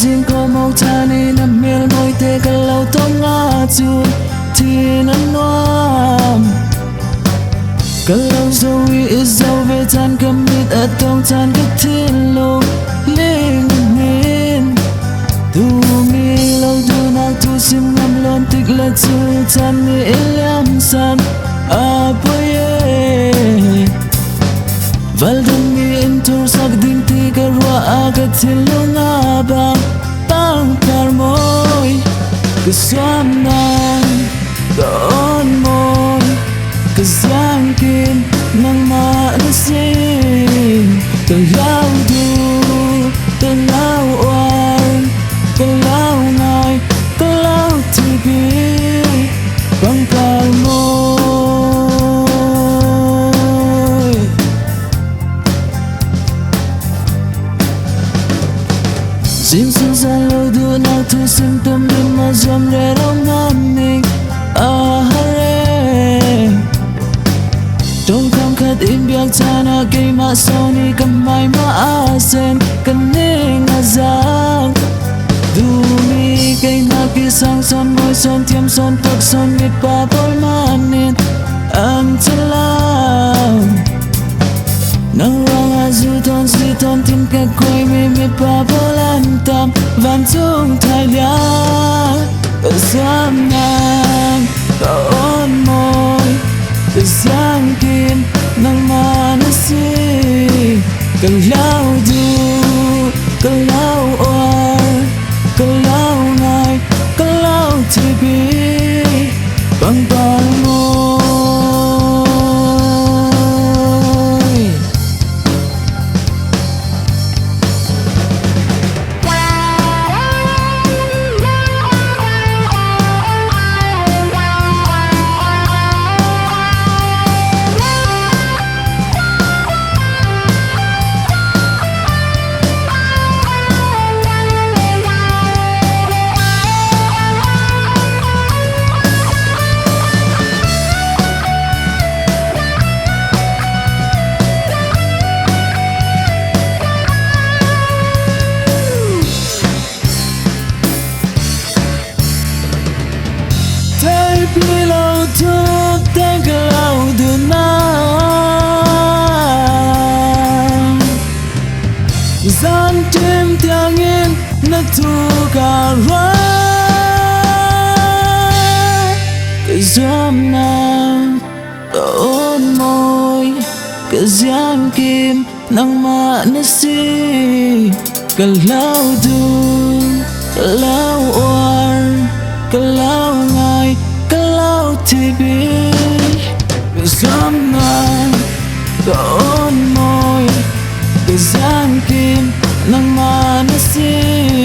riêng có màu ta nên nằm miền môi tê cả lâu tông ngã chuột thì nắng noam cả lâu dấu ý dấu về tan cầm mít ở tông tan cái thiên lộ lên miền tu mi lâu tu nang tu sim ngam lon tik la tu tan mi elam san apoye Valdang mi entor sak din ti garwa agat silunga bang karmoy Kesuam nang doon moy Kazangkin nang maalasing Talaw du, talaw oy Talaw ngay, talaw tibi Bang karmoy Sim sun sa lâu du na tu sim tâm linh mà dòm re rong nam mình hare Trong không khát im biak cha na cây mà sau ni cầm mai mà asen cần nê ngà giang Du mi cây na kia sang son ngồi son tiêm son tóc son mít pa bôi manin ang chalam Nang rang azu ton si ton tin ka koi mi mi pa bolan tam van tung thai lia Sam nang on moy Giang kim nang manasi Kalau du kalau or kalau ngai kalau tibi bang bang moy Pi lâu thuốc tay cả lâu từ nam Gian tim tiếng in nó thu cả ra Cái giam nàng ôn môi Cái giam kim nang mà nó si Cả lâu du cả lâu oan cả lâu ngày Kalau tibi Bersama Doon mo'y Kazangkin Nang manasi